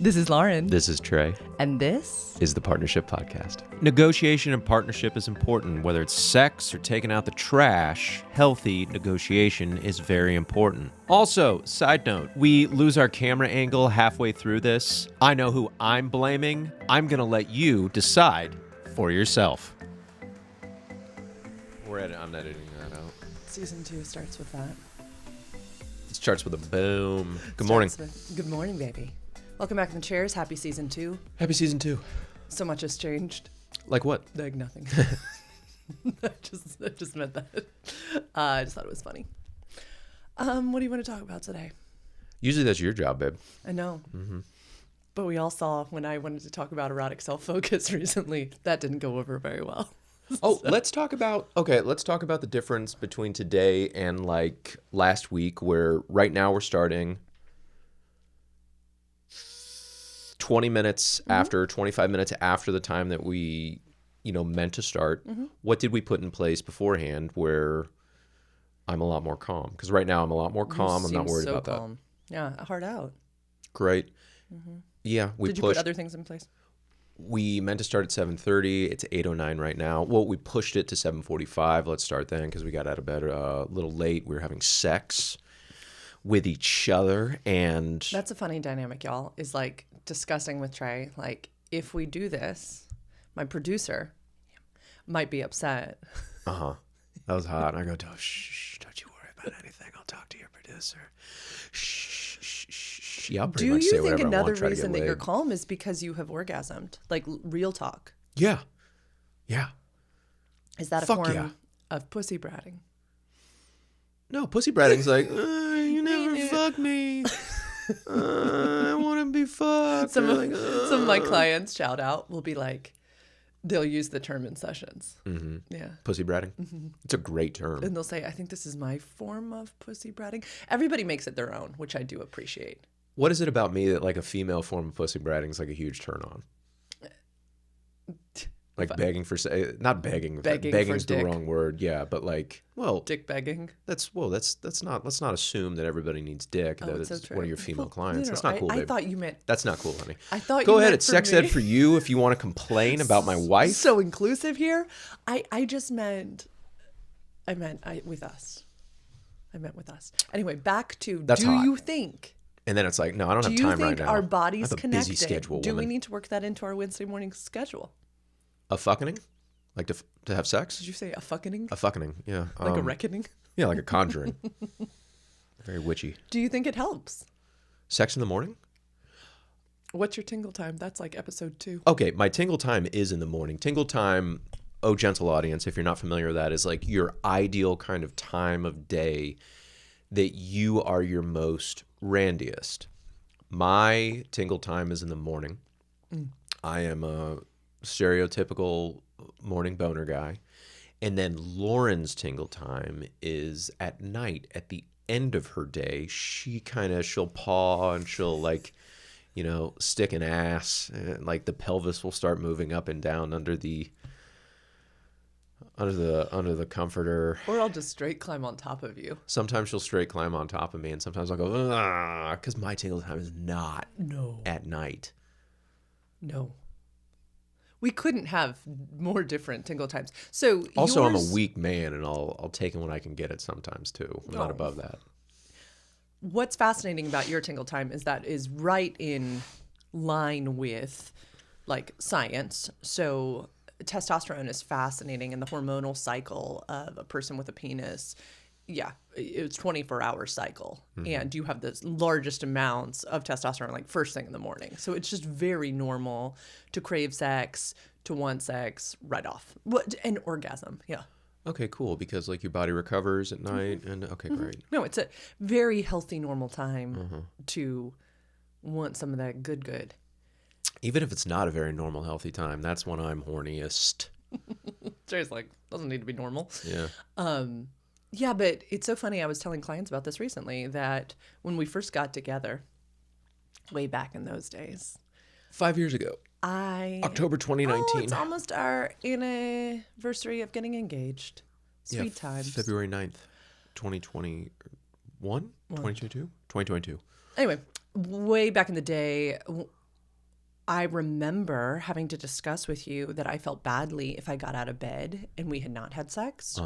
This is Lauren. This is Trey. And this is the Partnership Podcast. Negotiation and partnership is important. Whether it's sex or taking out the trash, healthy negotiation is very important. Also, side note, we lose our camera angle halfway through this. I know who I'm blaming. I'm going to let you decide for yourself. I'm editing that out. Season 2 starts with that. It starts with a boom. Good morning. Good morning, baby. Welcome back in the chairs. Happy season 2. Happy season 2. So much has changed. Like what? Like nothing. I just meant that. I just thought it was funny. What do you want to talk about today? Usually that's your job, babe. I know. Mm-hmm. But we all saw when I wanted to talk about erotic self-focus recently, that didn't go over very well. Oh, let's talk about the difference between today and like last week, where right now we're starting 20 minutes after, 25 minutes after the time that we, meant to start. Mm-hmm. What did we put in place beforehand where I'm a lot more calm? Because right now I'm a lot more calm. I'm not worried about calm. That. Yeah, hard out. Great. Mm-hmm. Yeah, Did you put other things in place? We meant to start at 7:30. It's 8:09 right now. Well, we pushed it to 7:45. Let's start then because we got out of bed a little late. We were having sex with each other, and that's a funny dynamic, y'all. Is like discussing with Trey. Like, if we do this, my producer might be upset. That was hot. I go, shh, don't you worry about anything. I'll talk to your producer. Shh, shh, shh. Yeah, I'll pretty much say whatever I want. Do you think another reason that you're calm is because you have orgasmed? Like real talk. Yeah. Is that a form of pussy bratting? No, pussy bratting's like, you never fuck me. I want to be fucked. Some of my clients, shout out, will be like, they'll use the term in sessions. Mm-hmm. Yeah. Pussy bratting. Mm-hmm. It's a great term. And they'll say, I think this is my form of pussy bratting. Everybody makes it their own, which I do appreciate. What is it about me that like a female form of pussy bratting is like a huge turn on? Like begging for, not begging. Begging's the wrong word. Yeah, but like, well, dick begging. Let's not assume that everybody needs dick. That it's so one of your female clients. That's not cool, babe. I thought you meant. That's not cool, honey. I thought. Go you ahead. meant It's sex ed for you if you want to complain about my wife. So inclusive here. I just meant. I meant with us. I meant with us. Anyway, back to. That's hot. You think? And then it's like, no, I don't have time right now. Do you think our bodies connected? Busy schedule, do we need to work that into our Wednesday morning schedule? A fucking? Like to have sex? Did you say a fucking? A fucking, yeah. Like a reckoning? Yeah, like a conjuring. Very witchy. Do you think it helps? Sex in the morning? What's your tingle time? That's like episode 2. Okay, my tingle time is in the morning. Tingle time, oh gentle audience, if you're not familiar with that, is like your ideal kind of time of day that you are your most randiest. My tingle time is in the morning. I am a stereotypical morning boner guy. And then Lauren's tingle time is at night, at the end of her day. She'll paw and she'll like, stick an ass, and like the pelvis will start moving up and down under the comforter. Or I'll just straight climb on top of you. Sometimes she'll straight climb on top of me, and sometimes I'll go, because my tingle time is not at night. No. We couldn't have more different tingle times. So also, I'm a weak man, and I'll take it when I can get it sometimes too. I'm not above that. What's fascinating about your tingle time is that is right in line with like science. So testosterone is fascinating, and the hormonal cycle of a person with a penis. Yeah, it's 24-hour cycle, and you have the largest amounts of testosterone like first thing in the morning. So it's just very normal to crave sex, to want sex right off. And orgasm, yeah. Okay, cool, because like your body recovers at night, and okay, great. No, it's a very healthy, normal time to want some of that good. Even if it's not a very normal, healthy time, that's when I'm horniest. Trey's like, doesn't need to be normal. Yeah. Yeah, but it's so funny. I was telling clients about this recently that when we first got together, way back in those days. 5 years ago. October 2019. Oh, it's almost our anniversary of getting engaged. Sweet times. February 9th, 2021? 2022? 2022. Anyway, way back in the day, I remember having to discuss with you that I felt badly if I got out of bed and we had not had sex.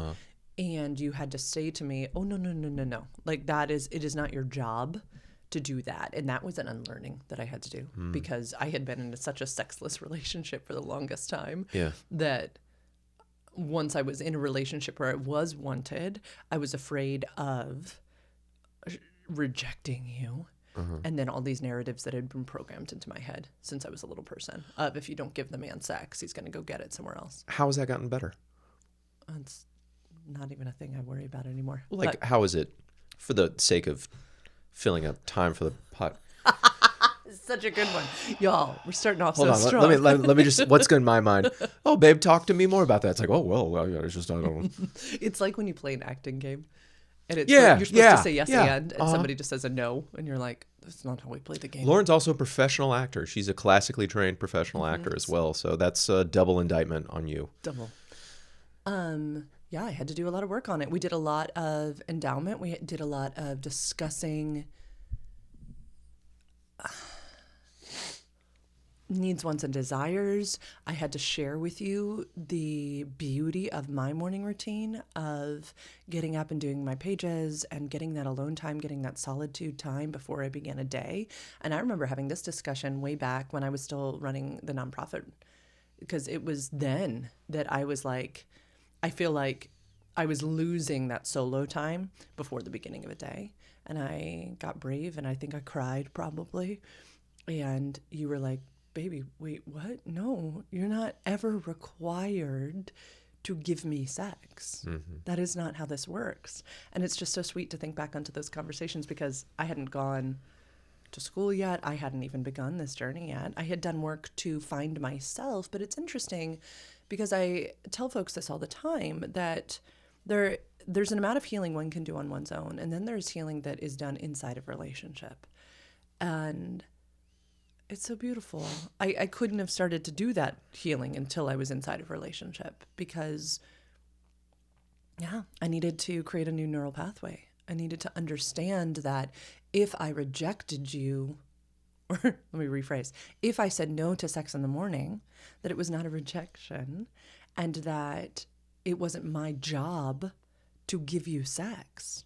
And you had to say to me, oh, no, no, no, no, no. Like it is not your job to do that. And that was an unlearning that I had to do because I had been in such a sexless relationship for the longest time that once I was in a relationship where I was wanted, I was afraid of rejecting you. And then all these narratives that had been programmed into my head since I was a little person of if you don't give the man sex, he's going to go get it somewhere else. How has that gotten better? It's not even a thing I worry about anymore. Like, how is it, for the sake of filling up time for the pot? It's such a good one. Y'all, we're starting off Hold on, strong. let me just, what's in my mind? Oh, babe, talk to me more about that. It's like, oh, well, yeah, it's just, I don't know. It's like when you play an acting game. And it's Yeah, you're supposed to say yes yeah. and somebody just says a no, and you're like, that's not how we play the game. Lauren's also a professional actor. She's a classically trained professional actor as well. So that's a double indictment on you. Double. Yeah, I had to do a lot of work on it. We did a lot of endowment. We did a lot of discussing needs, wants, and desires. I had to share with you the beauty of my morning routine of getting up and doing my pages and getting that alone time, getting that solitude time before I began a day. And I remember having this discussion way back when I was still running the nonprofit, because it was then that I was like, I feel like I was losing that solo time before the beginning of a day. And I got brave, and I think I cried probably. And you were like, baby, wait, what? No, you're not ever required to give me sex. That is not how this works. And it's just so sweet to think back onto those conversations, because I hadn't gone to school yet. I hadn't even begun this journey yet. I had done work to find myself, but it's interesting because I tell folks this all the time, that there's an amount of healing one can do on one's own, and then there's healing that is done inside of relationship. And it's so beautiful. I couldn't have started to do that healing until I was inside of a relationship, because, yeah, I needed to create a new neural pathway. I needed to understand that if I rejected you, or let me rephrase, if I said no to sex in the morning, that it was not a rejection, and that it wasn't my job to give you sex.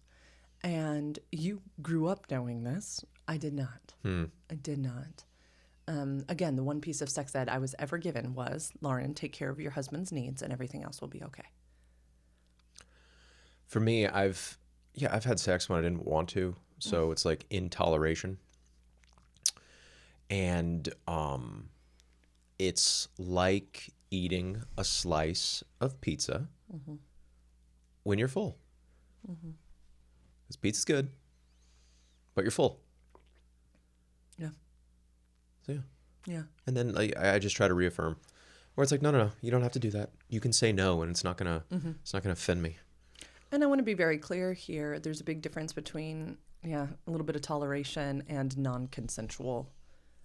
And you grew up knowing this. I did not. I did not. Again, the one piece of sex ed I was ever given was, Lauren, take care of your husband's needs and everything else will be okay. For me, I've had sex when I didn't want to. So it's like intoleration. And it's like eating a slice of pizza when you're full. Because pizza's good, but you're full. Yeah. So yeah. Yeah. And then I just try to reaffirm, where it's like, no, you don't have to do that. You can say no, and it's not gonna offend me. And I want to be very clear here. There's a big difference between a little bit of toleration and non-consensual.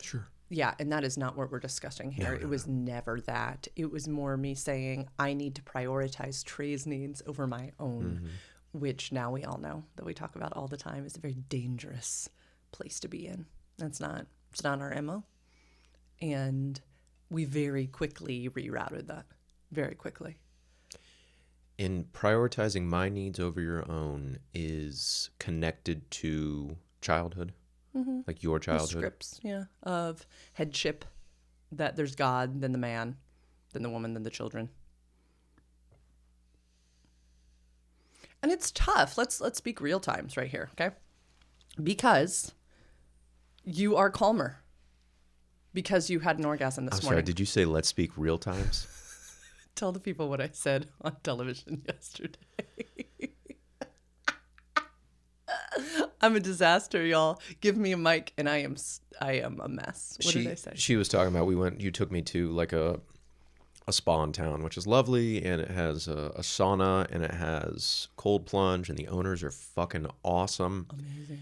Sure. Yeah, and that is not what we're discussing here. It was never that. It was more me saying I need to prioritize Trey's needs over my own, which now we all know that we talk about all the time is a very dangerous place to be in. It's not our MO. And we very quickly rerouted that. Very quickly. In prioritizing my needs over your own is connected to childhood, like your childhood. The scripts, of headship, that there's God, then the man, then the woman, then the children. And it's tough. Let's speak real times right here, okay? Because you are calmer. Because you had an orgasm this morning. Sorry, did you say let's speak real times? Tell the people what I said on television yesterday. I'm a disaster, y'all. Give me a mic, and I am a mess. What did I say? She was talking about, you took me to like a spa in town, which is lovely, and it has a sauna, and it has cold plunge, and the owners are fucking awesome. Amazing.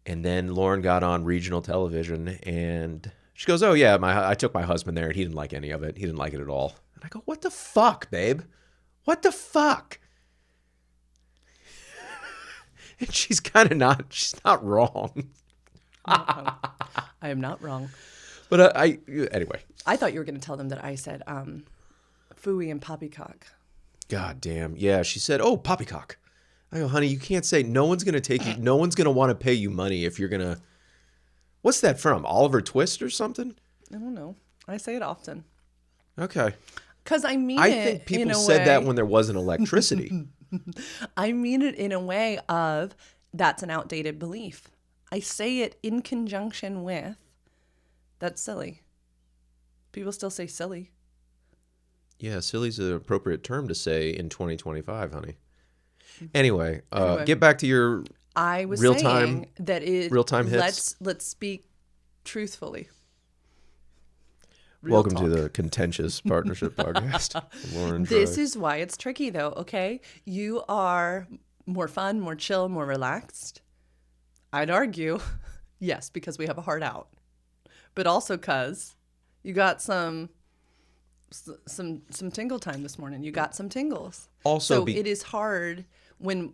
And then Lauren got on regional television, and she goes, oh yeah, I took my husband there, and he didn't like any of it. He didn't like it at all. And I go, what the fuck, babe? What the fuck? And she's not wrong. I am not wrong. But anyway. I thought you were going to tell them that I said phooey and poppycock. God damn. Yeah, she said, oh, poppycock. I go, honey, you can't say, no one's going to take you, no one's going to want to pay you money if you're going to, what's that from? Oliver Twist or something? I don't know. I say it often. Okay. Because I mean I it think people in a said way, that when there wasn't electricity. I mean it in a way of that's an outdated belief. I say it in conjunction with that's silly. People still say silly. Yeah, silly's an appropriate term to say in 2025, honey. Anyway, get back to your I was real-time saying that real-time hits. Let's speak truthfully. Welcome to the Contentious Partnership Podcast. Lauren, This Trey. is why it's tricky, though, okay? You are more fun, more chill, more relaxed. I'd argue, yes, because we have a heart out. But also because you got some tingle time this morning. You got some tingles. Also, so it is hard when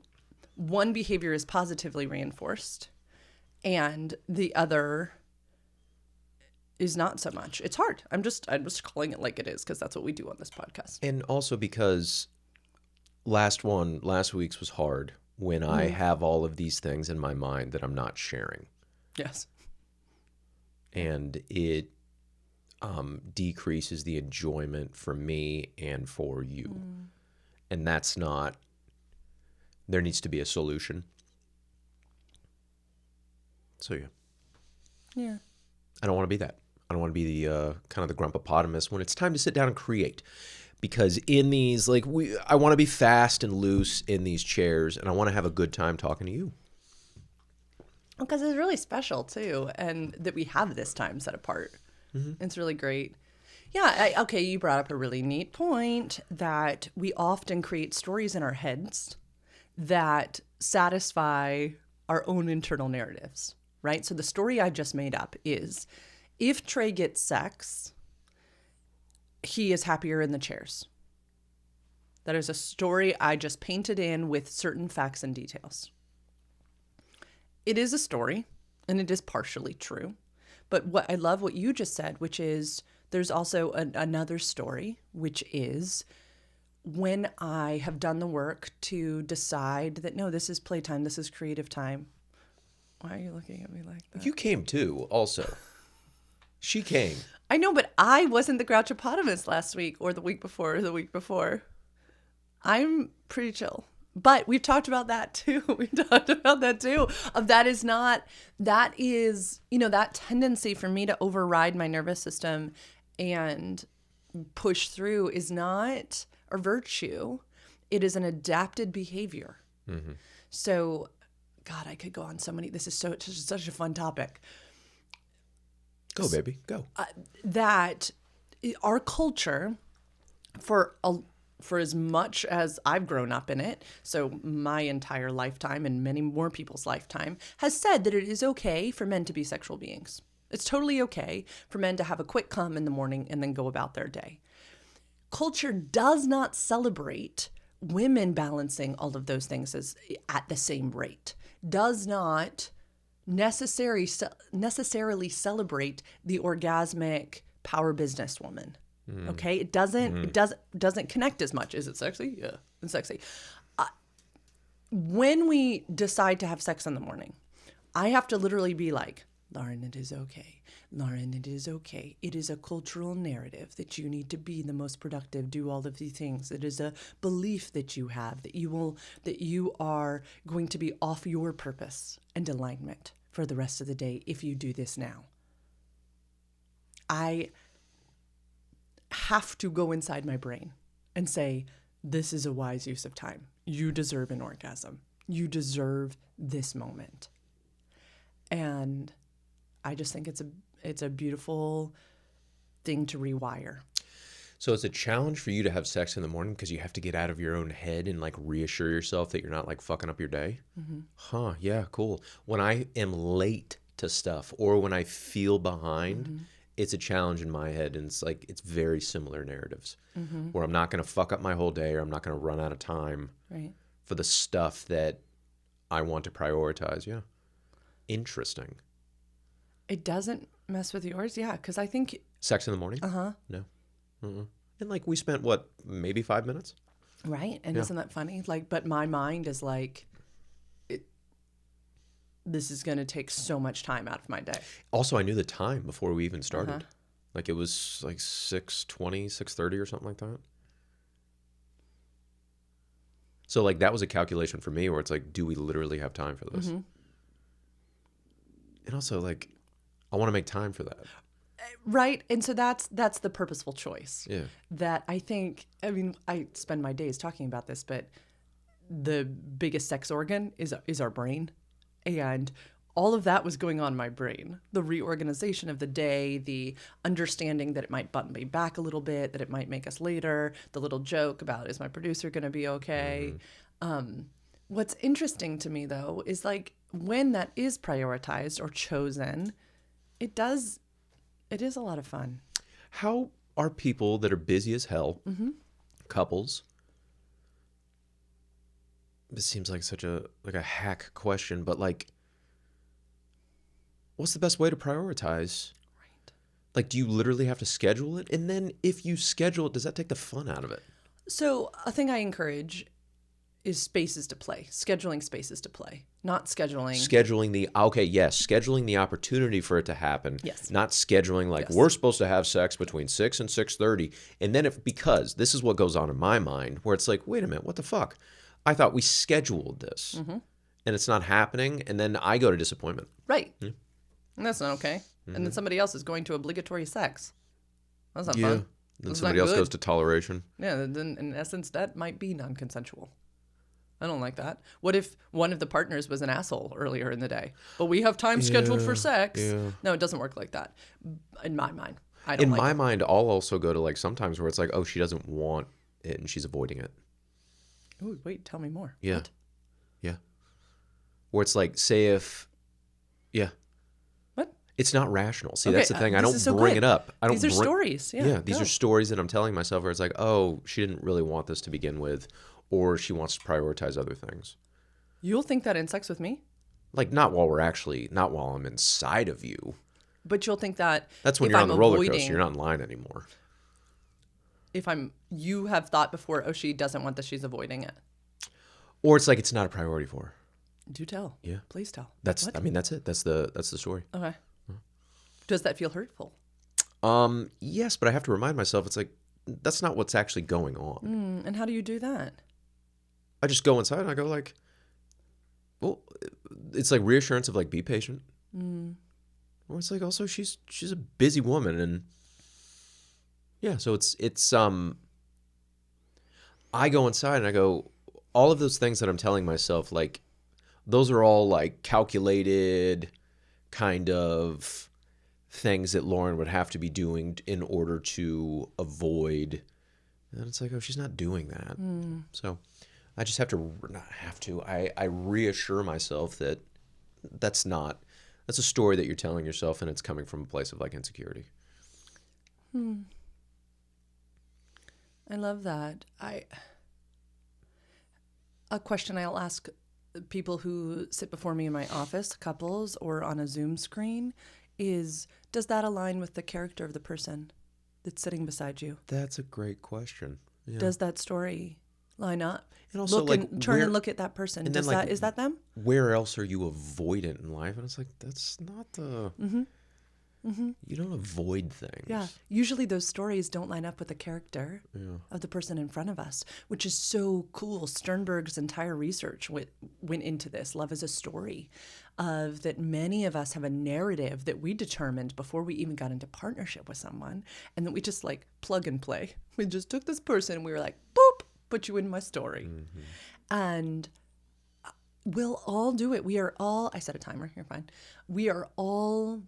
one behavior is positively reinforced and the other is not so much. It's hard. I'm just calling it like it is because that's what we do on this podcast. And also because last week's was hard when I have all of these things in my mind that I'm not sharing. Yes. And it decreases the enjoyment for me and for you. And that's not, there needs to be a solution. So yeah. Yeah. I don't want to be that. I don't want to be the kind of the grumpopotamus when it's time to sit down and create. Because in these, like, I want to be fast and loose in these chairs, and I want to have a good time talking to you. Because it's really special, too, and that we have this time set apart. It's really great. Yeah, okay, you brought up a really neat point that we often create stories in our heads that satisfy our own internal narratives, right? So the story I just made up is, if Trey gets sex, he is happier in the chairs. That is a story I just painted in with certain facts and details. It is a story, and it is partially true. But what I love what you just said, which is there's also another story, which is when I have done the work to decide that, no, this is playtime, this is creative time. Why are you looking at me like that? You came too, also. She came. I know, but I wasn't the grouchopotamus last week or the week before or the week before. I'm pretty chill. But we've talked about that too. That is, that tendency for me to override my nervous system and push through is not a virtue. It is an adapted behavior. Mm-hmm. So, God, I could go on so many. This is such a fun topic. Go, baby, go. That our culture, for as much as I've grown up in it, so my entire lifetime and many more people's lifetime, has said that it is okay for men to be sexual beings. It's totally okay for men to have a quick come in the morning and then go about their day. Culture does not celebrate women balancing all of those things at the same rate. Does not necessarily celebrate the orgasmic power businesswoman. Okay, it doesn't connect as much. Is it sexy? Yeah, it's sexy. When we decide to have sex in the morning, I have to literally be like, Lauren, it is okay. Lauren, it is okay. It is a cultural narrative that you need to be the most productive, do all of these things. It is a belief that you have that you are going to be off your purpose and alignment for the rest of the day if you do this now. I have to go inside my brain and say, this is a wise use of time. You deserve an orgasm. You deserve this moment. And I just think it's a beautiful thing to rewire. So it's a challenge for you to have sex in the morning because you have to get out of your own head and like reassure yourself that you're not like fucking up your day. Mm-hmm. Huh. Yeah, cool. When I am late to stuff or when I feel behind, it's a challenge in my head. And it's very similar narratives where I'm not going to fuck up my whole day or I'm not going to run out of time for the stuff that I want to prioritize. Yeah. Interesting. It doesn't Mess with yours? Yeah, because I think, Sex in the morning? No. Mm-mm. And like we spent what, maybe 5 minutes? right? And Yeah. isn't that funny? Like, but my mind is like, this is going to take so much time out of my day. Also, I knew the time before we even started. Like it was like 6:20, 6:30 or something like that. So like that was a calculation for me where it's like, do we literally have time for this? And also like, I want to make time for that. Right. And so that's the purposeful choice. Yeah. That I think, I mean, I spend my days talking about this, but the biggest sex organ is our brain. And all of that was going on in my brain. The reorganization of the day, the understanding that it might button me back a little bit, that it might make us later, the little joke about, is my producer going to be okay? What's interesting to me, though, is like when that is prioritized or chosen, it is a lot of fun. How are people that are busy as hell, couples? This seems like such a hack question, but like, what's the best way to prioritize? Right. Like, do you literally have to schedule it? And then if you schedule it, does that take the fun out of it? So a thing I encourage is spaces to play, scheduling spaces to play, not scheduling. Scheduling the opportunity for it to happen. Yes. Not scheduling like we're supposed to have sex between 6 and 6:30. And then because this is what goes on in my mind where it's like, wait a minute, what the fuck? I thought we scheduled this and it's not happening. And then I go to disappointment. Right. And that's not okay. And then somebody else is going to obligatory sex. That's not fun. Then That's somebody not else good. goes to toleration. Yeah, then in essence, that might be non-consensual. I don't like that. What if one of the partners was an asshole earlier in the day, but we have time scheduled for sex? Yeah. No, it doesn't work like that. In my mind, I don't In like my it. mind, I'll also go to like sometimes where it's like, oh, she doesn't want it and she's avoiding it. Ooh, wait, tell me more. Yeah. What? Yeah. Where it's like, say if, yeah. What? It's not rational. See, Okay, that's the thing. I this don't is so bring good. it up. These are stories. Yeah, these go. are stories that I'm telling myself where it's like, oh, she didn't really want this to begin with, or she wants to prioritize other things. You'll think that in sex with me, Like not while I'm inside of you. but you'll think that That's when if you're I'm on the roller avoiding, coaster. You're not in line anymore. You have thought before, oh, she doesn't want this, she's avoiding it. Or it's like it's not a priority for her. Do tell. Yeah. Please tell. That's What? I mean, that's it. That's the story. Okay. Does that feel hurtful? Yes, but I have to remind myself it's like that's not what's actually going on. And how do you do that? I just go inside and I go like, well, it's like reassurance of like be patient. Or it's like also she's a busy woman and yeah, so it's I go inside and I go, all of those things that I'm telling myself, like those are all like calculated kind of things that Lauren would have to be doing in order to avoid. And it's like, oh, she's not doing that. So I just have to, not have to, I reassure myself that that's a story that you're telling yourself and it's coming from a place of like insecurity. I love that. A question I'll ask people who sit before me in my office, couples, or on a Zoom screen is, does that align with the character of the person that's sitting beside you? That's a great question. Yeah. Does that story line up? And also, look like, and turn and look at that person. and Does then, like, is that them? Where else are you avoidant in life? And it's like, that's not the... You don't avoid things. Yeah. Usually those stories don't line up with the character of the person in front of us, which is so cool. Sternberg's entire research went into this. Love is a story of that many of us have a narrative that we determined before we even got into partnership with someone, and that we just like plug and play. We just took this person and we were like, boop, put you in my story. And we'll all do it. We are all, I set a timer, you're fine. We are all...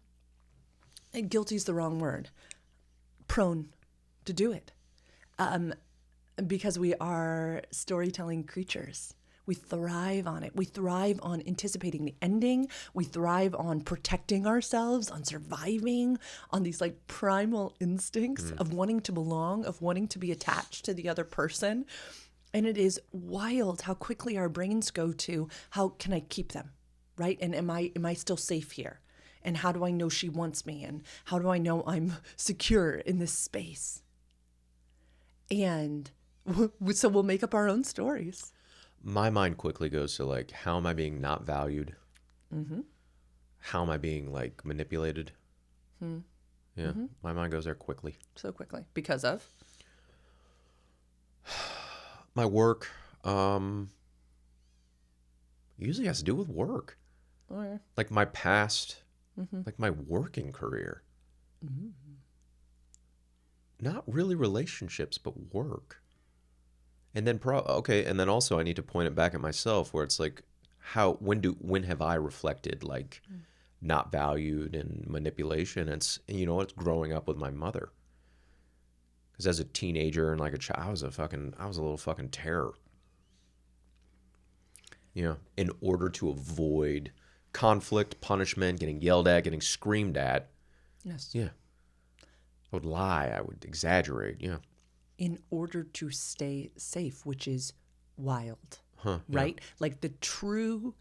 guilty is the wrong word, prone to do it, because we are storytelling creatures. We thrive on it. We thrive on anticipating the ending. We thrive on protecting ourselves, on surviving, on these like primal instincts of wanting to belong, of wanting to be attached to the other person. And it is wild how quickly our brains go to, how can I keep them, right? And am I still safe here? And how do I know she wants me? And how do I know I'm secure in this space? And so we'll make up our own stories. My mind quickly goes to like, how am I being not valued? Mm-hmm. How am I being like manipulated? Hmm. Yeah, my mind goes there quickly. So quickly. Because of? My work usually has to do with work. Or, Like my past, like my working career. Not really relationships, but work. And then and then also I need to point it back at myself where it's like when have I reflected like not valued and manipulation? It's it's growing up with my mother. Because as a teenager and like a child, I was a little fucking terror. In order to avoid conflict, punishment, getting yelled at, getting screamed at. yes. Yeah. I would lie. I would exaggerate. Yeah. In order to stay safe, which is wild, Huh. right? Like the true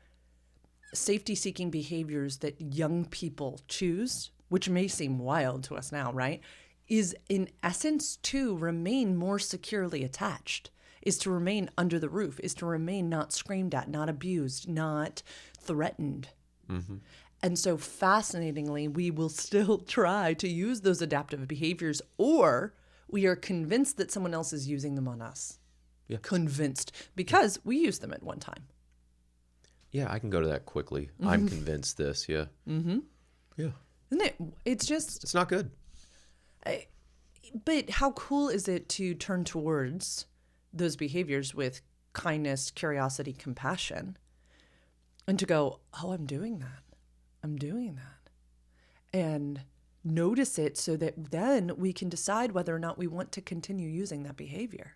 safety-seeking behaviors that young people choose, which may seem wild to us now, right? Is in essence to remain more securely attached, is to remain under the roof, is to remain not screamed at, not abused, not threatened. Mm-hmm. And so fascinatingly, we will still try to use those adaptive behaviors, or we are convinced that someone else is using them on us. Yeah. Convinced because we used them at one time. Yeah, I can go to that quickly. I'm convinced this. Yeah. Mm-hmm. Yeah. Isn't it? It's just, It's not good. but how cool is it to turn towards those behaviors with kindness, curiosity, compassion, and to go, oh, I'm doing that. I'm doing that. And notice it so that then we can decide whether or not we want to continue using that behavior.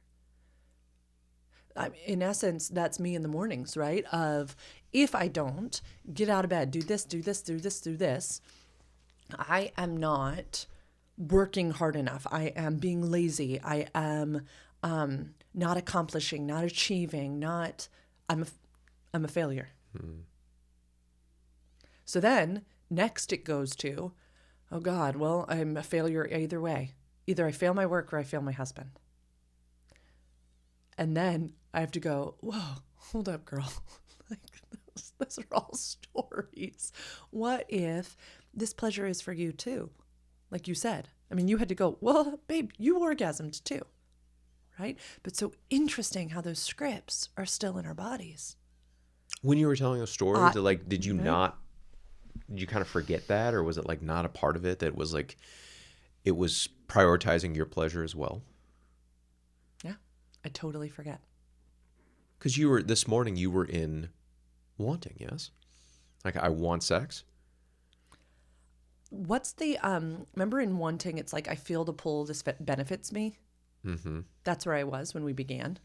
In essence, that's me in the mornings, right? Of if I don't get out of bed, do this, do this, do this, do this, I am not working hard enough. I am being lazy. I am not accomplishing, not achieving, I'm a failure. So then next it goes to, oh God, well, I'm a failure either way. Either I fail my work or I fail my husband. And then I have to go, whoa, hold up, girl. Like those are all stories. What if this pleasure is for you too? Like you said. I mean, you had to go, well, babe, you orgasmed too. Right? But so interesting how those scripts are still in our bodies. When you were telling a story, did you right? not, did you kind of forget that? Or was it like not a part of it that was like, it was prioritizing your pleasure as well? Yeah, I totally forget. Because this morning you were in wanting, yes? Like, I want sex. What's the, remember in wanting, it's like, I feel the pull, this benefits me. Mm-hmm. That's where I was when we began.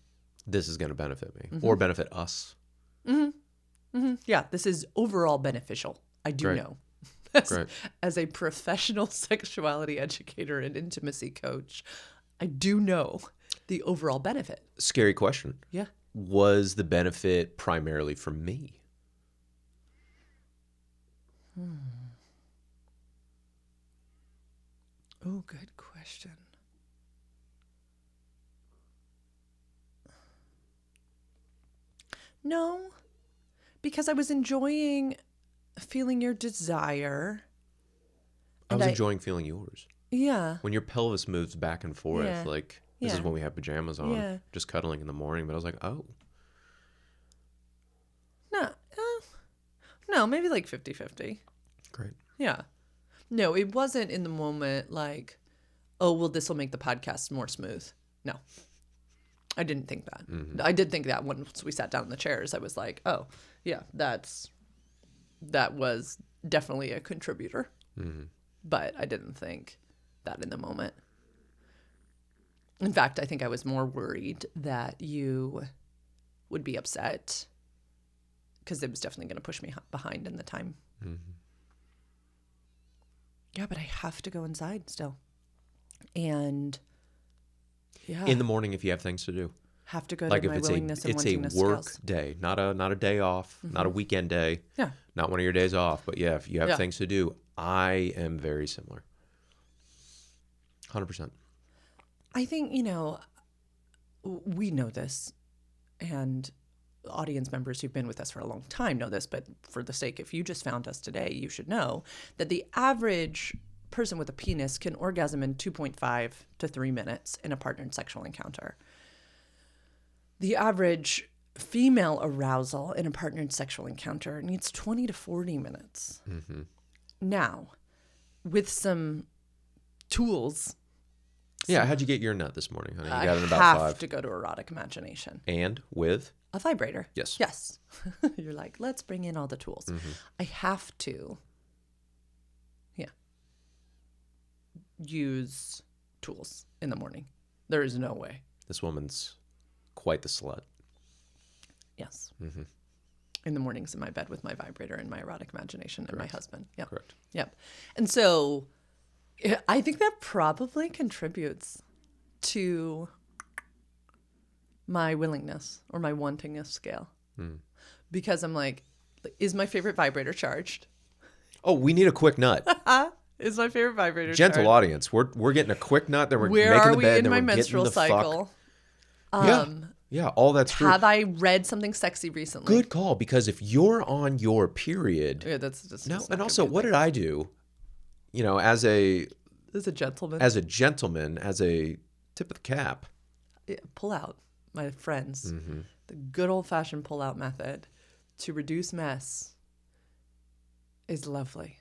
This is going to benefit me or benefit us. Mm-hmm. Mm-hmm. Yeah, this is overall beneficial. I do Great. know. Great. As a professional sexuality educator and intimacy coach, I do know the overall benefit. Scary question. Yeah. Was the benefit primarily for me? Oh, good question. No, because I was enjoying feeling your desire. I was enjoying feeling yours. Yeah. When your pelvis moves back and forth, Yeah. like, this is Yeah. when we have pajamas on, Yeah. just cuddling in the morning. But I was like, oh. No, maybe like 50-50. Great. Yeah. No, it wasn't in the moment like, oh, well, this will make the podcast more smooth. No, I didn't think that. Mm-hmm. I did think that once we sat down in the chairs, I was like, oh, yeah, that was definitely a contributor. Mm-hmm. But I didn't think that in the moment. In fact, I think I was more worried that you would be upset because it was definitely going to push me behind in the time. Mm-hmm. Yeah, but I have to go inside still. And yeah. In the morning if you have things to do. Have to go Like to if my it's willingness and it's a wantingness work scales. day, not a day off, not a weekend day, Yeah. not one of your days off. But yeah, if you have Yeah. things to do, I am very similar. 100%. I think, we know this, and audience members who've been with us for a long time know this, but for the sake, if you just found us today, you should know that the average person with a penis can orgasm in 2.5 to 3 minutes in a partnered sexual encounter. The average female arousal in a partnered sexual encounter needs 20 to 40 minutes. Mm-hmm. Now, with some tools, Yeah, how'd you get your nut this morning, honey? You I got it in about have 5. to go to erotic imagination. And with? A vibrator. Yes. Yes. You're like, let's bring in all the tools. Mm-hmm. I have to, use tools in the morning. There is no way. This woman's quite the slut. Yes. Mm-hmm. In the mornings in my bed with my vibrator and my erotic imagination and my husband. Yep. Correct. Yep. And so I think that probably contributes to my willingness or my wantingness scale. Because I'm like, is my favorite vibrator charged? Oh, we need a quick nut. Is my favorite vibrator Gentle charged? audience, we're getting a quick nut, then we're Where making are the we bed, in then my we're getting menstrual the cycle? fuck. Yeah, all that's true. Have I read something sexy recently? Good call, because if you're on your period, Yeah, that's just no, it's and not also, gonna be what like- did I do? As a As a gentleman, gentleman, as a tip of the cap. Yeah, pull out, my friends. Mm-hmm. The good old fashioned pull out method to reduce mess is lovely.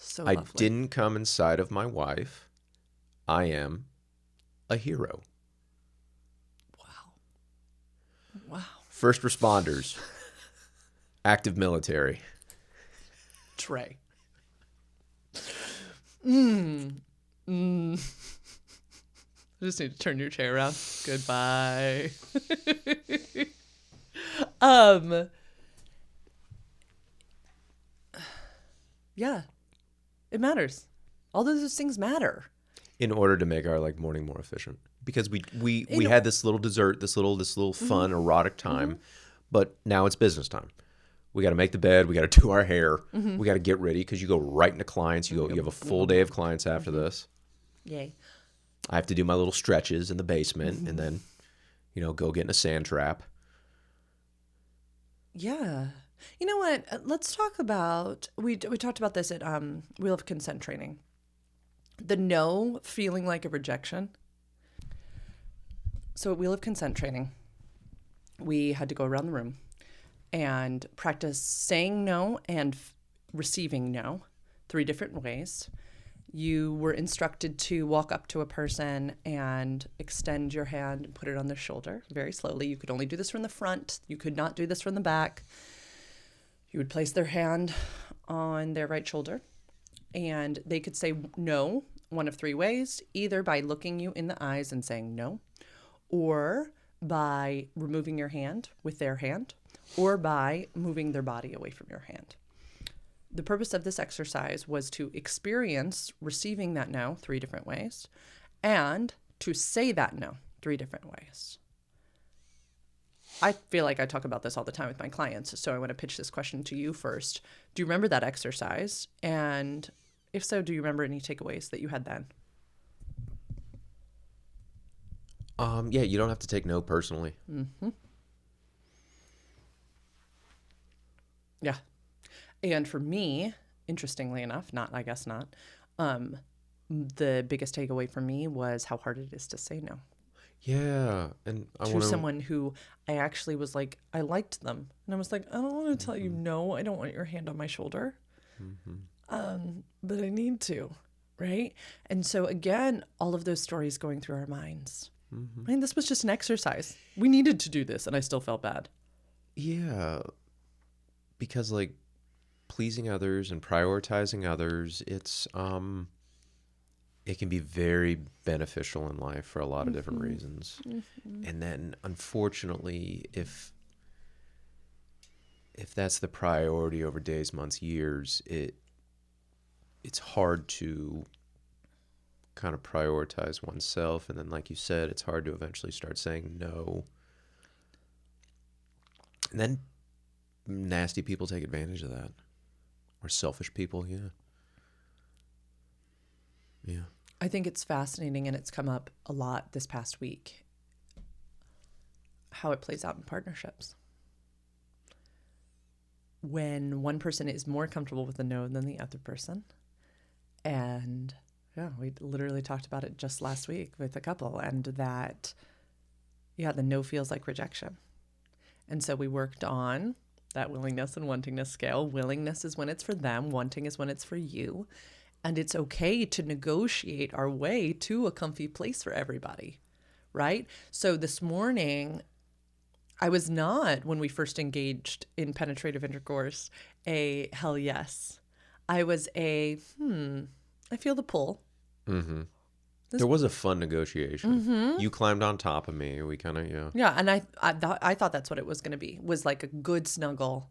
So I lovely. didn't come inside of my wife. I am a hero. Wow. First responders, active military. Trey. I just need to turn your chair around. Goodbye. Yeah. It matters. All those things matter. In order to make our morning more efficient, because we know- had this little dessert, this little fun erotic time, but now it's business time. We got to make the bed. We got to do our hair. We got to get ready because you go right into clients. You have a full day of clients after this. Yay. I have to do my little stretches in the basement and then, go get in a sand trap. Yeah. You know what? Let's talk about, we talked about this at Wheel of Consent training. The no feeling like a rejection. So at Wheel of Consent training, we had to go around the room and practice saying no and receiving no 3 different ways. You were instructed to walk up to a person and extend your hand and put it on their shoulder very slowly. You could only do this from the front. You could not do this from the back. You would place their hand on their right shoulder, and they could say no one of 3 ways, either by looking you in the eyes and saying no, or by removing your hand with their hand, or by moving their body away from your hand. The purpose of this exercise was to experience receiving that no 3 different ways and to say that no 3 different ways. I feel like I talk about this all the time with my clients, so I want to pitch this question to you first. Do you remember that exercise? And if so, do you remember any takeaways that you had then? Yeah, you don't have to take no personally. Yeah. And for me, interestingly enough, I guess not, the biggest takeaway for me was how hard it is to say no. Yeah, and I To want to. someone who I actually was like, I liked them. And I was like, I don't want to tell you no, I don't want your hand on my shoulder. But I need to, right? And so again, all of those stories going through our minds. I mean, this was just an exercise. We needed to do this, and I still felt bad. Yeah, because pleasing others and prioritizing others, it's it can be very beneficial in life for a lot of different reasons. And then unfortunately, if that's the priority over days, months, years, it's hard to kind of prioritize oneself. And then, like you said, it's hard to eventually start saying no. And then nasty people take advantage of that. Or selfish people, yeah. Yeah. I think it's fascinating, and it's come up a lot this past week, how it plays out in partnerships. When one person is more comfortable with the no than the other person. And yeah, we literally talked about it just last week with a couple, and that, yeah, the no feels like rejection. And so we worked on that willingness and wantingness scale. Willingness is when it's for them, wanting is when it's for you. And it's okay to negotiate our way to a comfy place for everybody, right? So this morning, I was not, when we first engaged in penetrative intercourse, a hell yes. I was I feel the pull. Mm-hmm. There was a fun negotiation. Mm-hmm. You climbed on top of me. We kind of, yeah. Yeah, and I thought that's what it was going to be, was like a good snuggle,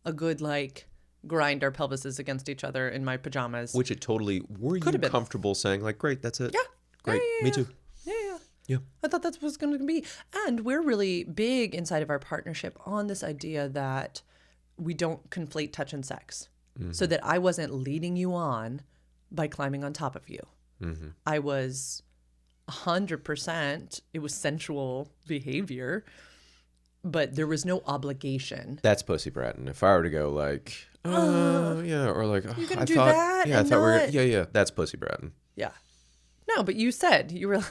a good like grind our pelvises against each other in my pajamas. Which it totally, were you comfortable saying like, great, that's it? Yeah. Great, yeah, me too. Yeah. Yeah. I thought that's what it was going to be. And we're really big inside of our partnership on this idea that we don't conflate touch and sex. Mm-hmm. So that I wasn't leading you on by climbing on top of you. Mm-hmm. I was 100%, it was sensual behavior, but there was no obligation. That's pussy bratting. If I were to go like, yeah, or like, you can do that. Yeah, I thought we were, yeah, that's pussy bratting. Yeah. No, but you said, you were,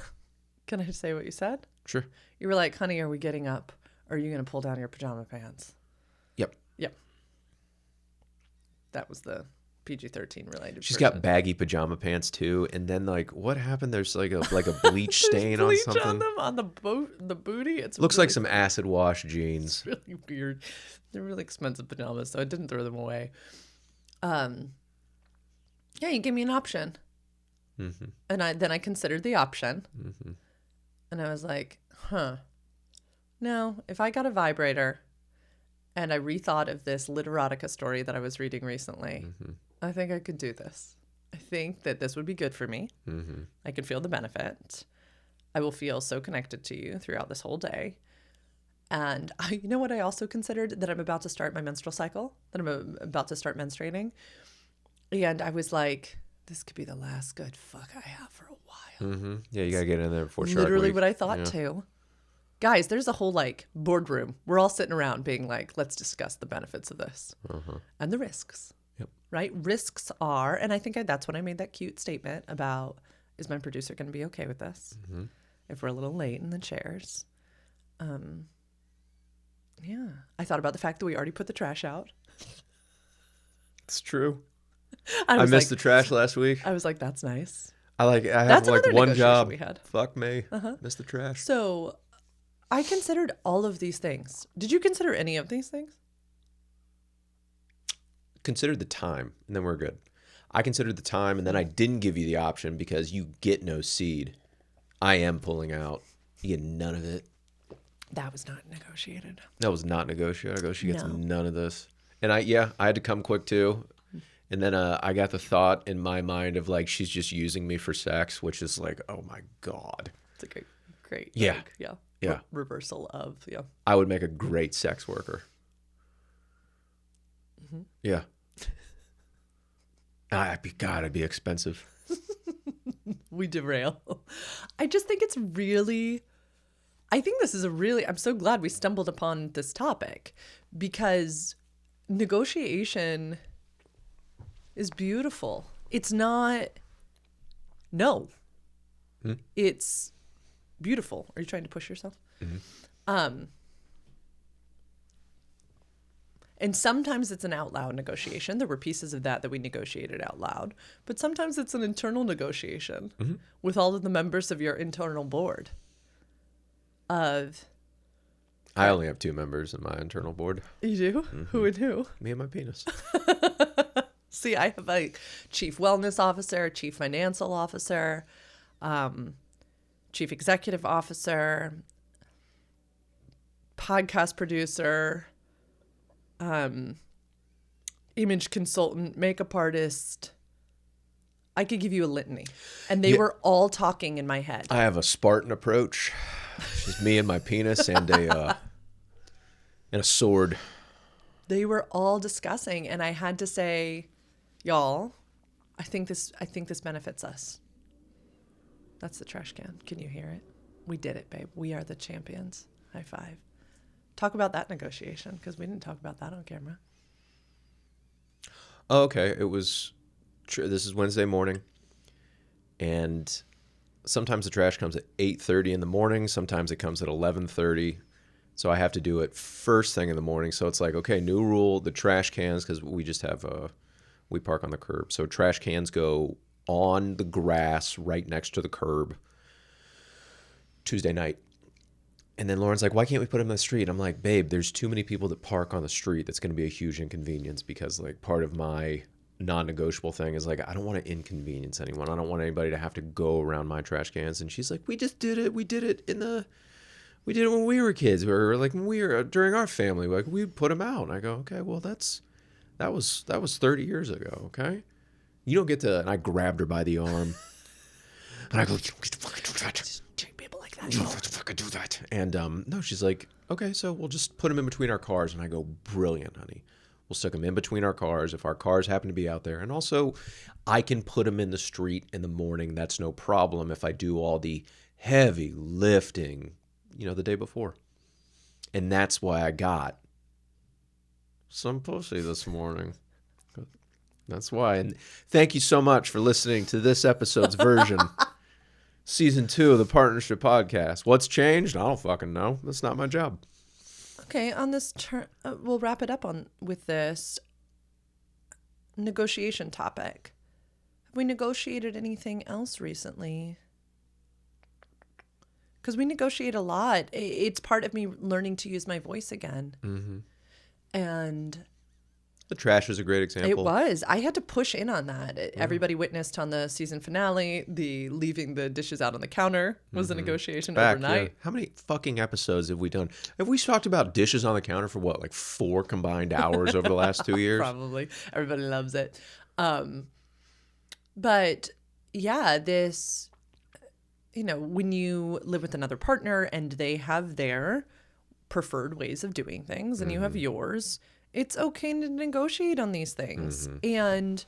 can I say what you said? Sure. You were like, honey, are we getting up? Or are you going to pull down your pajama pants? Yep. That was the PG-13 related. She's got baggy pajama pants too, and then like, what happened? There's like a bleach stain on something. On them on the booty. It looks really, like some acid wash jeans. It's really weird. They're really expensive pajamas, so I didn't throw them away. Yeah, you gave me an option, mm-hmm. And then I considered the option, mm-hmm. And I was like, no, if I got a vibrator. And I rethought of this literotica story that I was reading recently. Mm-hmm. I think I could do this. I think that this would be good for me. Mm-hmm. I can feel the benefit. I will feel so connected to you throughout this whole day. And you know what I also considered? That I'm about to start my menstrual cycle, that I'm about to start menstruating. And I was like, this could be the last good fuck I have for a while. Mm-hmm. Yeah, you got to get in there before Shark Literally Week. What I thought too. Guys, there's a whole like boardroom. We're all sitting around being like, let's discuss the benefits of this and the risks. Yep. Right? Risks are, and I think that's when I made that cute statement about, is my producer going to be okay with this? Mm-hmm. If we're a little late in the chairs. Yeah. I thought about the fact that we already put the trash out. It's true. I missed the trash last week. I was like, that's nice. I have like one job. We had. Fuck me. Missed the trash. So I considered all of these things. Did you consider any of these things? Considered the time, and then we're good. I considered the time, and then I didn't give you the option because you get no seed. I am pulling out. You get none of it. That was not negotiated. That was not negotiated. I go, she gets none of this. And I had to come quick too. And then I got the thought in my mind of like, she's just using me for sex, which is like, oh my God. It's a great. Yeah. Like, yeah. Yeah. Reversal of, yeah. I would make a great sex worker. Mm-hmm. Yeah. I'd be expensive. We derail. I just think it's really, I'm so glad we stumbled upon this topic, because negotiation is beautiful. It's not, it's beautiful. Are you trying to push yourself? Mm-hmm. And sometimes it's an out loud negotiation. There were pieces of that we negotiated out loud, but sometimes it's an internal negotiation with all of the members of your internal board. I only have 2 members in my internal board. You do? Mm-hmm. Who and who? Me and my penis. See, I have a chief wellness officer, chief financial officer, chief executive officer, podcast producer, image consultant, makeup artist. I could give you a litany. And they were all talking in my head. I have a Spartan approach. It's just me and my penis and a sword. They were all discussing, and I had to say, y'all, I think this benefits us. That's the trash can. Can you hear it? We did it, babe. We are the champions. High five. Talk about that negotiation, because we didn't talk about that on camera. Oh, okay. This is Wednesday morning, and sometimes the trash comes at 8:30 in the morning. Sometimes it comes at 11:30. So I have to do it first thing in the morning. So it's like, okay, new rule, the trash cans, because we park on the curb. So trash cans go on the grass right next to the curb Tuesday night. And then Lauren's like, why can't we put them in the street? I'm like, babe, there's too many people that park on the street. That's going to be a huge inconvenience, because like part of my non-negotiable thing is like, I don't want to inconvenience anyone. I don't want anybody to have to go around my trash cans. And she's like, we just did it. We did it when we were kids. We were like, when we were during our family, like we put them out. And I go, okay, well that was 30 years ago. Okay. You don't get to, and I grabbed her by the arm and I go, you don't get to fucking do that. Just treat people like that. You don't have to fucking do that. And no, she's like, okay, so we'll just put them in between our cars. And I go, brilliant, honey. We'll stick them in between our cars if our cars happen to be out there. And also, I can put them in the street in the morning. That's no problem if I do all the heavy lifting, the day before. And that's why I got some pussy this morning. That's why. And thank you so much for listening to this episode's version. Season 2 of the Partnership Podcast. What's changed? I don't fucking know. That's not my job. Okay, on this turn, we'll wrap it up with this negotiation topic. Have we negotiated anything else recently? Because we negotiate a lot. It's part of me learning to use my voice again. Mm-hmm. And the trash is a great example. it was. I had to push in on that. Everybody witnessed on the season finale, the leaving the dishes out on the counter was a negotiation overnight. Yeah. How many fucking episodes have we done? Have we talked about dishes on the counter for what, like 4 combined hours over the last 2 years? Probably. Everybody loves it. But yeah, this, when you live with another partner and they have their preferred ways of doing things and you have yours, it's okay to negotiate on these things. And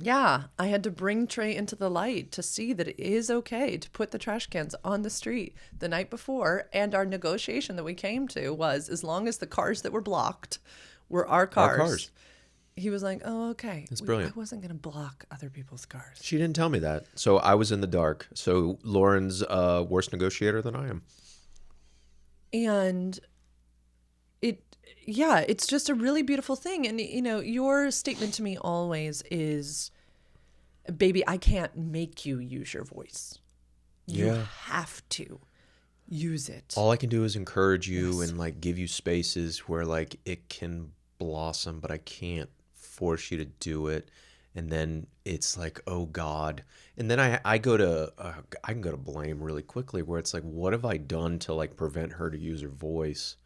yeah, I had to bring Trey into the light to see that it is okay to put the trash cans on the street the night before. And our negotiation that we came to was, as long as the cars that were blocked were our cars. He was like, oh, okay. That's brilliant. I wasn't going to block other people's cars. She didn't tell me that. So I was in the dark. So Lauren's a worse negotiator than I am. And it's just a really beautiful thing. And, your statement to me always is, baby, I can't make you use your voice. You have to use it. All I can do is encourage you and like give you spaces where like it can blossom, but I can't force you to do it. And then it's like, oh God. And then I can go to blame really quickly, where it's like, what have I done to like prevent her to use her voice?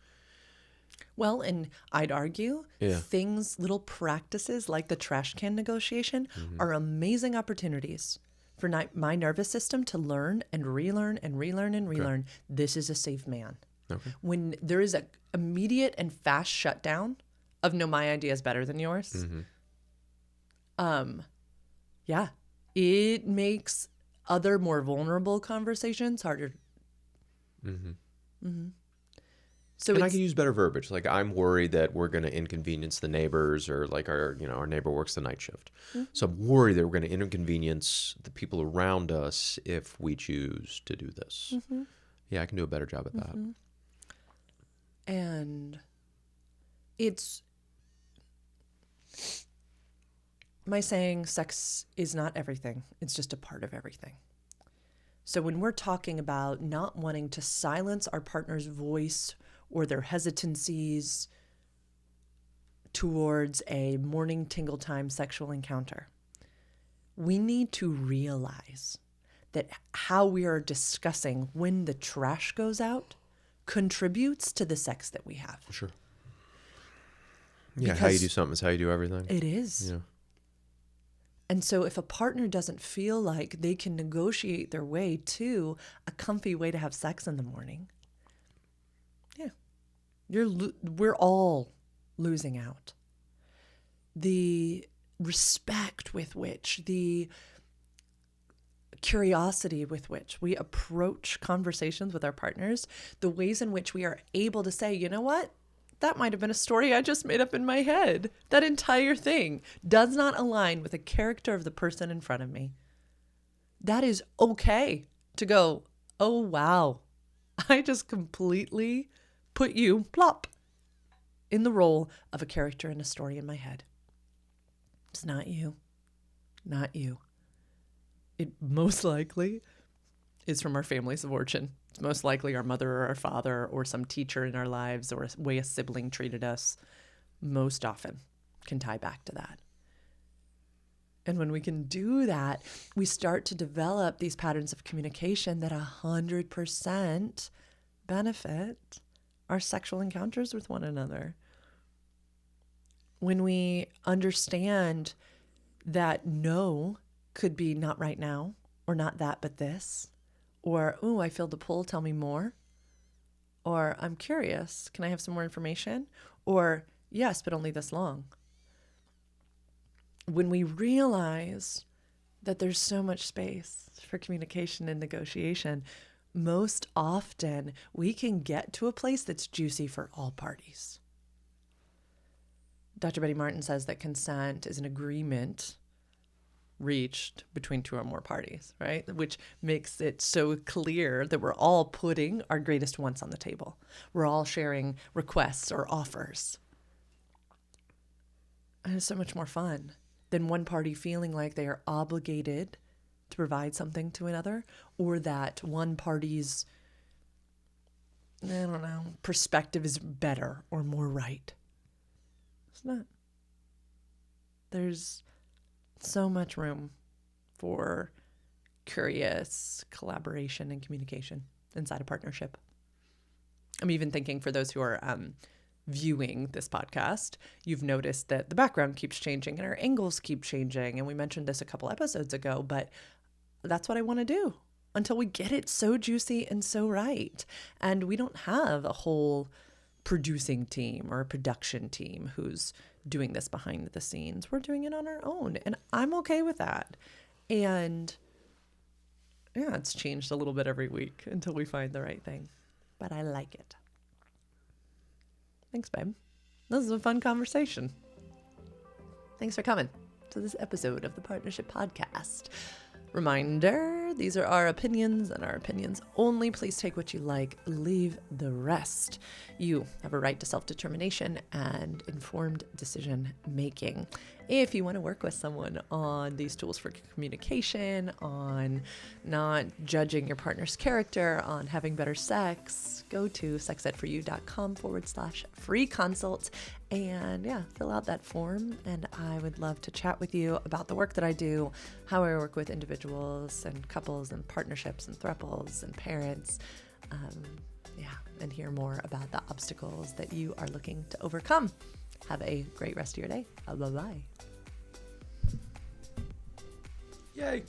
Well, and I'd argue little practices like the trash can negotiation are amazing opportunities for my nervous system to learn and relearn and relearn and relearn. Okay. This is a safe man. Okay. When there is a immediate and fast shutdown of no, my idea is better than yours. It makes other more vulnerable conversations harder. So I can use better verbiage. Like, I'm worried that we're going to inconvenience the neighbors, or like our neighbor works the night shift. So I'm worried that we're going to inconvenience the people around us if we choose to do this. Yeah, I can do a better job at that. And it's my saying, sex is not everything. It's just a part of everything. So when we're talking about not wanting to silence our partner's voice or their hesitancies towards a morning tingle time sexual encounter, we need to realize that how we are discussing when the trash goes out contributes to the sex that we have. Sure. Yeah, how you do something is how you do everything. It is. Yeah. And so if a partner doesn't feel like they can negotiate their way to a comfy way to have sex in the morning, we're all losing out. The respect with which, the curiosity with which we approach conversations with our partners, the ways in which we are able to say, you know what? That might have been a story I just made up in my head. That entire thing does not align with the character of the person in front of me. That is okay to go, oh, wow. I just completely put you, plop, in the role of a character in a story in my head. It's not you. Not you. It most likely is from our families of origin. It's most likely our mother or our father or some teacher in our lives or a way a sibling treated us. Most often can tie back to that. And when we can do that, we start to develop these patterns of communication that 100% benefit our sexual encounters with one another. When we understand that no could be not right now, or not that, but this, or, ooh, I feel the pull, tell me more, or I'm curious, can I have some more information? Or, yes, but only this long. When we realize that there's so much space for communication and negotiation, most often we can get to a place that's juicy for all parties. Dr. Betty Martin says that consent is an agreement reached between two or more parties, right? Which makes it so clear that we're all putting our greatest wants on the table. We're all sharing requests or offers. And it's so much more fun than one party feeling like they are obligated to provide something to another, or that one party's, perspective is better or more right. It's not. There's so much room for curious collaboration and communication inside a partnership. I'm even thinking for those who are viewing this podcast, you've noticed that the background keeps changing and our angles keep changing. And we mentioned this a couple episodes ago, but that's what I want to do until we get it so juicy and so right. And we don't have a whole producing team or a production team who's doing this behind the scenes. We're doing it on our own, and I'm okay with that. And yeah, it's changed a little bit every week until we find the right thing, but I like it. Thanks, babe. This is a fun conversation. Thanks for coming to this episode of the Partnership Podcast. Reminder, these are our opinions and our opinions only. Please take what you like, leave the rest. You have a right to self-determination and informed decision making. If you want to work with someone on these tools for communication, on not judging your partner's character, on having better sex, go to sexedforyou.com/free consult and fill out that form. And I would love to chat with you about the work that I do, how I work with individuals and couples and partnerships and thruples and parents. And hear more about the obstacles that you are looking to overcome. Have a great rest of your day. Bye-bye. Yay.